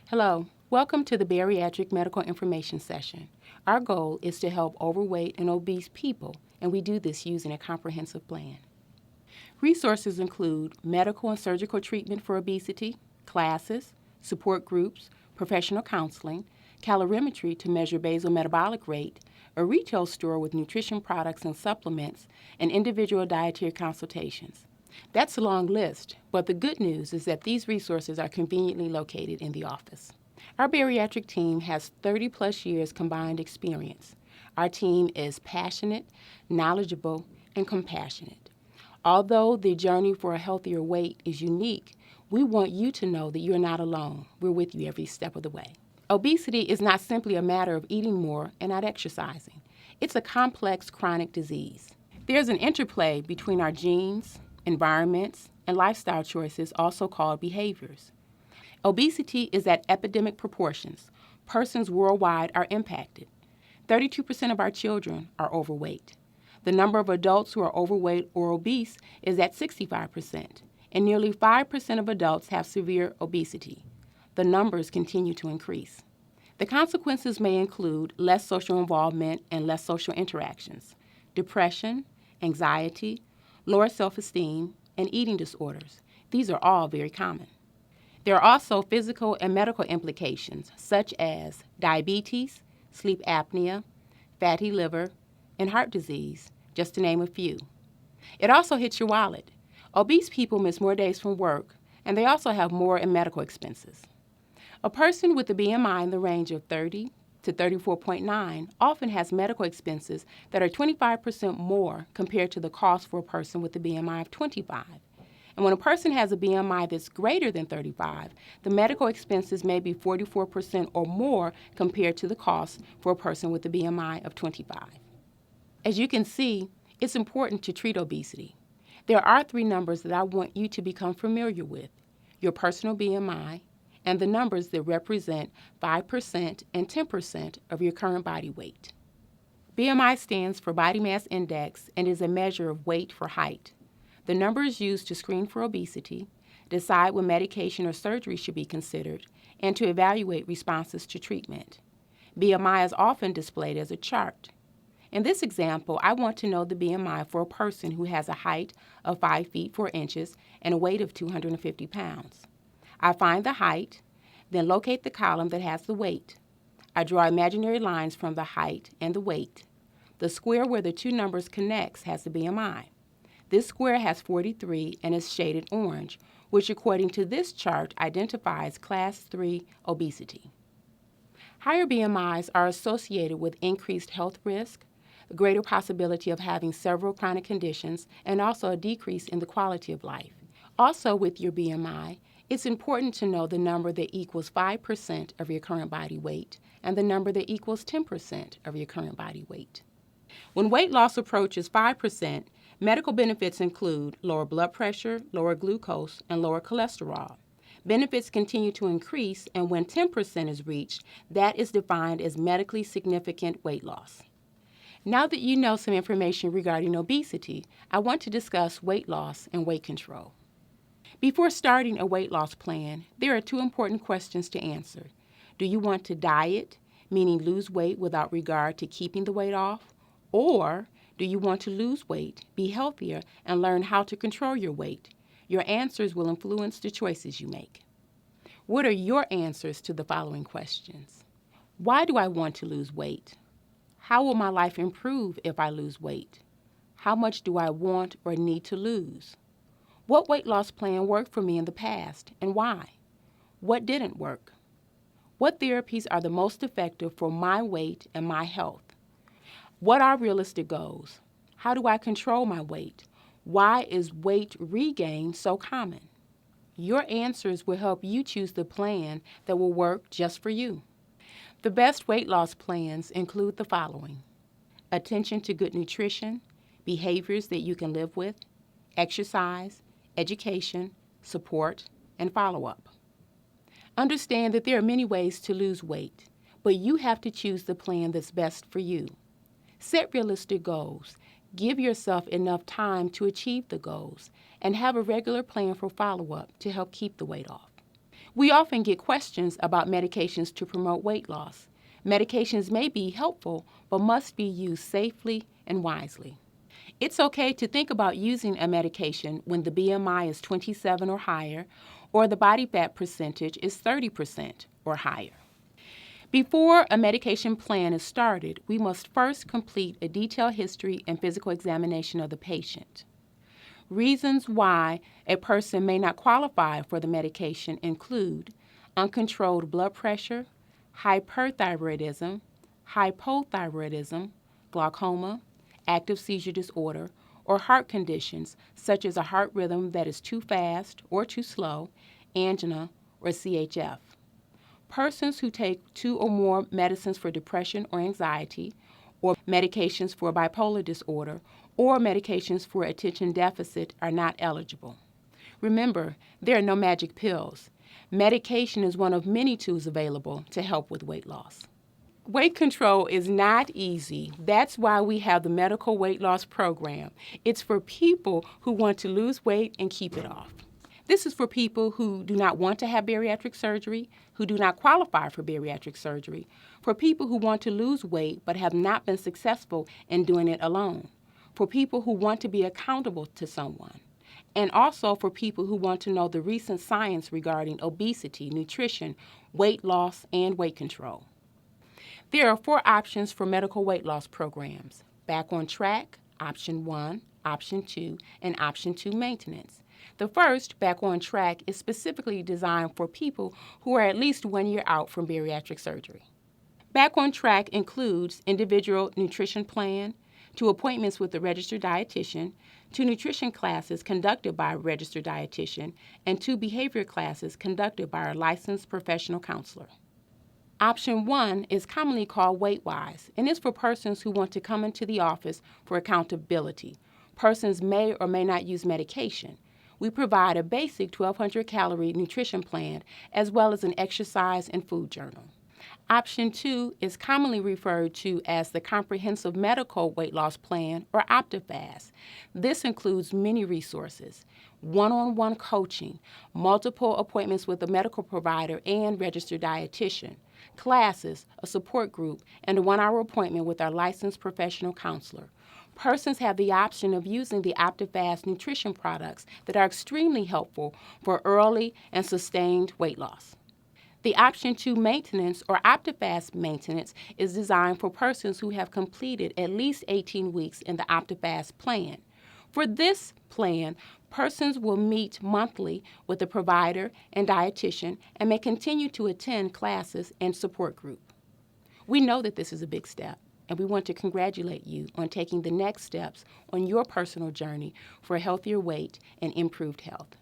Hello, welcome to the Bariatric Medical Information Session. Our goal is to help overweight and obese people, and we do this using a comprehensive plan. Resources include medical and surgical treatment for obesity, classes, support groups, professional counseling, calorimetry to measure basal metabolic rate, a retail store with nutrition products and supplements, and individual dietary consultations. That's a long list, but the good news is that these resources are conveniently located in the office. Our bariatric team has 30-plus years combined experience. Our team is passionate, knowledgeable, and compassionate. Although the journey for a healthier weight is unique, we want you to know that you're not alone. We're with you every step of the way. Obesity is not simply a matter of eating more and not exercising. It's a complex chronic disease. There's an interplay between our genes, environments, and lifestyle choices, also called behaviors. Obesity is at epidemic proportions. Persons worldwide are impacted. 32% of our children are overweight. The number of adults who are overweight or obese is at 65%, and nearly 5% of adults have severe obesity. The numbers continue to increase. The consequences may include less social involvement and less social interactions, depression, anxiety, lower self-esteem, and eating disorders. These are all very common. There are also physical and medical implications, such as diabetes, sleep apnea, fatty liver, and heart disease, just to name a few. It also hits your wallet. Obese people miss more days from work, and they also have more in medical expenses. A person with a BMI in the range of 30 to 34.9 often has medical expenses that are 25% more compared to the cost for a person with a BMI of 25. And when a person has a BMI that's greater than 35, the medical expenses may be 44% or more compared to the cost for a person with a BMI of 25. As you can see, it's important to treat obesity. There are 3 numbers that I want you to become familiar with: your personal BMI, and the numbers that represent 5% and 10% of your current body weight. BMI stands for Body Mass Index and is a measure of weight for height. The number is used to screen for obesity, decide when medication or surgery should be considered, and to evaluate responses to treatment. BMI is often displayed as a chart. In this example, I want to know the BMI for a person who has a height of 5 feet 4 inches and a weight of 250 pounds. I find the height, then locate the column that has the weight. I draw imaginary lines from the height and the weight. The square where the 2 numbers connects has the BMI. This square has 43 and is shaded orange, which according to this chart identifies Class 3 obesity. Higher BMIs are associated with increased health risk, a greater possibility of having several chronic conditions, and also a decrease in the quality of life. Also with your BMI, it's important to know the number that equals 5% of your current body weight and the number that equals 10% of your current body weight. When weight loss approaches 5%, medical benefits include lower blood pressure, lower glucose, and lower cholesterol. Benefits continue to increase, and when 10% is reached, that is defined as medically significant weight loss. Now that you know some information regarding obesity, I want to discuss weight loss and weight control. Before starting a weight loss plan, there are 2 important questions to answer. Do you want to diet, meaning lose weight without regard to keeping the weight off? Or do you want to lose weight, be healthier, and learn how to control your weight? Your answers will influence the choices you make. What are your answers to the following questions? Why do I want to lose weight? How will my life improve if I lose weight? How much do I want or need to lose? What weight loss plan worked for me in the past and why? What didn't work? What therapies are the most effective for my weight and my health? What are realistic goals? How do I control my weight? Why is weight regain so common? Your answers will help you choose the plan that will work just for you. The best weight loss plans include the following: attention to good nutrition, behaviors that you can live with, exercise, education, support, and follow-up. Understand that there are many ways to lose weight, but you have to choose the plan that's best for you. Set realistic goals. Give yourself enough time to achieve the goals, and have a regular plan for follow-up to help keep the weight off. We often get questions about medications to promote weight loss. Medications may be helpful, but must be used safely and wisely. It's okay to think about using a medication when the BMI is 27 or higher, or the body fat percentage is 30% or higher. Before a medication plan is started, we must first complete a detailed history and physical examination of the patient. Reasons why a person may not qualify for the medication include uncontrolled blood pressure, hyperthyroidism, hypothyroidism, glaucoma, active seizure disorder, or heart conditions such as a heart rhythm that is too fast or too slow, angina, or CHF. Persons who take 2 or more medicines for depression or anxiety, or medications for bipolar disorder, or medications for attention deficit are not eligible. Remember, there are no magic pills. Medication is one of many tools available to help with weight loss. Weight control is not easy. That's why we have the Medical Weight Loss Program. It's for people who want to lose weight and keep it off. This is for people who do not want to have bariatric surgery, who do not qualify for bariatric surgery, for people who want to lose weight but have not been successful in doing it alone, for people who want to be accountable to someone, and also for people who want to know the recent science regarding obesity, nutrition, weight loss, and weight control. There are 4 options for medical weight loss programs: Back on Track, Option 1, Option 2, and Option 2 Maintenance. The first, Back on Track, is specifically designed for people who are at least 1 year out from bariatric surgery. Back on Track includes individual nutrition plan, 2 appointments with a registered dietitian, 2 nutrition classes conducted by a registered dietitian, and 2 behavior classes conducted by a licensed professional counselor. Option 1 is commonly called Weight-Wise, and is for persons who want to come into the office for accountability. Persons may or may not use medication. We provide a basic 1,200-calorie nutrition plan as well as an exercise and food journal. Option 2 is commonly referred to as the Comprehensive Medical Weight Loss Plan, or OptiFast. This includes many resources: one-on-one coaching, multiple appointments with a medical provider and registered dietitian, classes, a support group, and a 1-hour appointment with our licensed professional counselor. Persons have the option of using the OptiFast nutrition products that are extremely helpful for early and sustained weight loss. The Option 2 Maintenance, or OptiFast Maintenance, is designed for persons who have completed at least 18 weeks in the OptiFast plan. For this plan, persons will meet monthly with a provider and dietitian and may continue to attend classes and support group. We know that this is a big step, and we want to congratulate you on taking the next steps on your personal journey for a healthier weight and improved health.